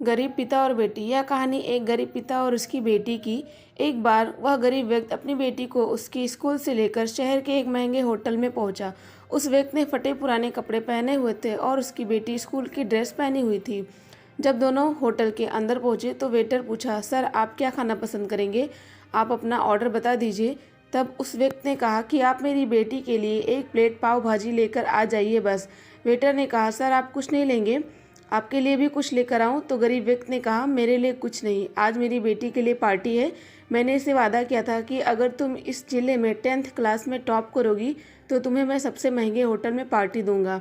गरीब पिता और बेटी। यह कहानी एक गरीब पिता और उसकी बेटी की। एक बार वह गरीब व्यक्ति अपनी बेटी को उसकी स्कूल से लेकर शहर के एक महंगे होटल में पहुंचा। उस व्यक्ति ने फटे पुराने कपड़े पहने हुए थे और उसकी बेटी स्कूल की ड्रेस पहनी हुई थी। जब दोनों होटल के अंदर पहुंचे तो वेटर पूछा, सर आप क्या खाना पसंद करेंगे, आप अपना ऑर्डर बता दीजिए। तब उस व्यक्ति ने कहा कि आप मेरी बेटी के लिए एक प्लेट पाव भाजी लेकर आ जाइए बस। वेटर ने कहा, सर आप कुछ नहीं लेंगे, आपके लिए भी कुछ लेकर आऊं? तो गरीब व्यक्ति ने कहा, मेरे लिए कुछ नहीं, आज मेरी बेटी के लिए पार्टी है। मैंने इसे वादा किया था कि अगर तुम इस जिले में 10th क्लास में टॉप करोगी तो तुम्हें मैं सबसे महंगे होटल में पार्टी दूंगा,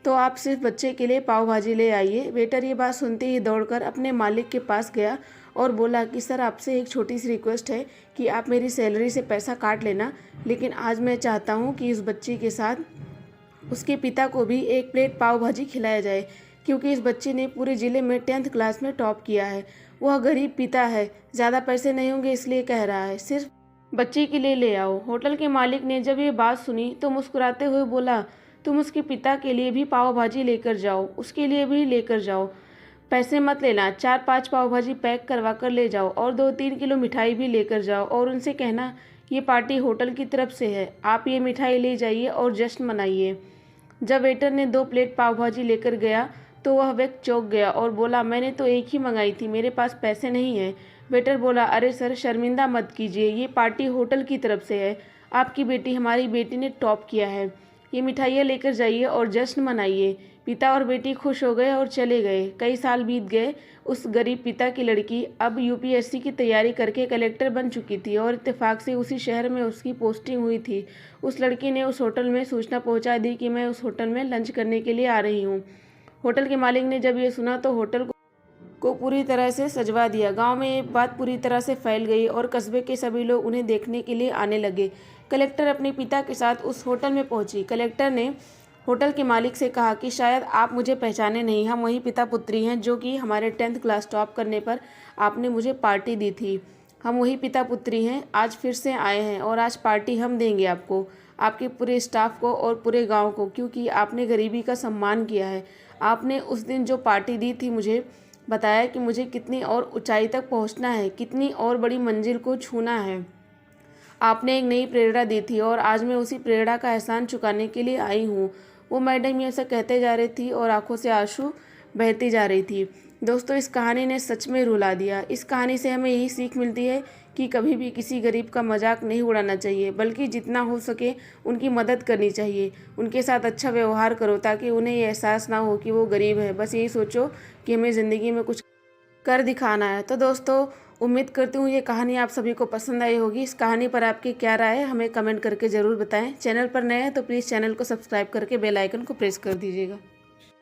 तो आप सिर्फ बच्चे के लिए पाव भाजी ले आइए। वेटर ये बात सुनते ही दौड़कर अपने मालिक के पास गया और बोला कि सर आपसे एक छोटी सी रिक्वेस्ट है कि आप मेरी सैलरी से पैसा काट लेना, लेकिन आज मैं चाहता हूँ कि इस बच्ची के साथ उसके पिता को भी एक प्लेट पाव भाजी खिलाया जाए, क्योंकि इस बच्चे ने पूरे ज़िले में 10th क्लास में टॉप किया है। वह गरीब पिता है, ज़्यादा पैसे नहीं होंगे इसलिए कह रहा है, सिर्फ बच्चे के लिए ले आओ। होटल के मालिक ने जब ये बात सुनी तो मुस्कुराते हुए बोला, तुम उसके पिता के लिए भी पाव भाजी लेकर जाओ, उसके लिए भी लेकर जाओ, पैसे मत लेना, 4-5 पाव भाजी पैक करवा कर ले जाओ और 2-3 किलो मिठाई भी लेकर जाओ और उनसे कहना ये पार्टी होटल की तरफ से है, आप ये मिठाई ले जाइए और जश्न मनाइए। जब वेटर ने 2 प्लेट पाव भाजी लेकर गया तो वह व्यक्ति चौंक गया और बोला, मैंने तो एक ही मंगाई थी, मेरे पास पैसे नहीं हैं। वेटर बोला, अरे सर शर्मिंदा मत कीजिए, ये पार्टी होटल की तरफ से है, आपकी बेटी हमारी बेटी ने टॉप किया है, ये मिठाइयाँ लेकर जाइए और जश्न मनाइए। पिता और बेटी खुश हो गए और चले गए। कई साल बीत गए। उस गरीब पिता की लड़की अब यूपीएससी की तैयारी करके कलेक्टर बन चुकी थी और इत्तेफाक से उसी शहर में उसकी पोस्टिंग हुई थी। उस लड़की ने उस होटल में सूचना पहुंचा दी कि मैं उस होटल में लंच करने के लिए आ रही हूँ। होटल के मालिक ने जब ये सुना तो होटल को पूरी तरह से सजवा दिया। गांव में ये बात पूरी तरह से फैल गई और कस्बे के सभी लोग उन्हें देखने के लिए आने लगे। कलेक्टर अपने पिता के साथ उस होटल में पहुंची। कलेक्टर ने होटल के मालिक से कहा कि शायद आप मुझे पहचाने नहीं, हम वही पिता पुत्री हैं जो कि हमारे 10th क्लास टॉप करने पर आपने मुझे पार्टी दी थी। हम वही पिता पुत्री हैं, आज फिर से आए हैं और आज पार्टी हम देंगे आपको, आपके पूरे स्टाफ को और पूरे गांव को, क्योंकि आपने गरीबी का सम्मान किया है। आपने उस दिन जो पार्टी दी थी मुझे बताया कि मुझे कितनी और ऊंचाई तक पहुंचना है, कितनी और बड़ी मंजिल को छूना है। आपने एक नई प्रेरणा दी थी और आज मैं उसी प्रेरणा का एहसान चुकाने के लिए आई हूँ। वो मैडम ये सब कहते जा रही थी और आंखों से आंसू बहती जा रही थी। दोस्तों, इस कहानी ने सच में रुला दिया। इस कहानी से हमें यही सीख मिलती है कि कभी भी किसी गरीब का मजाक नहीं उड़ाना चाहिए, बल्कि जितना हो सके उनकी मदद करनी चाहिए। उनके साथ अच्छा व्यवहार करो ताकि उन्हें ये एहसास ना हो कि वो गरीब है। बस यही सोचो कि हमें ज़िंदगी में कुछ कर दिखाना है। तो दोस्तों, उम्मीद करती हूँ ये कहानी आप सभी को पसंद आई होगी। इस कहानी पर आपकी क्या राय है हमें कमेंट करके ज़रूर बताएं। चैनल पर नए हैं तो प्लीज़ चैनल को सब्सक्राइब करके बेल आइकन को प्रेस कर दीजिएगा।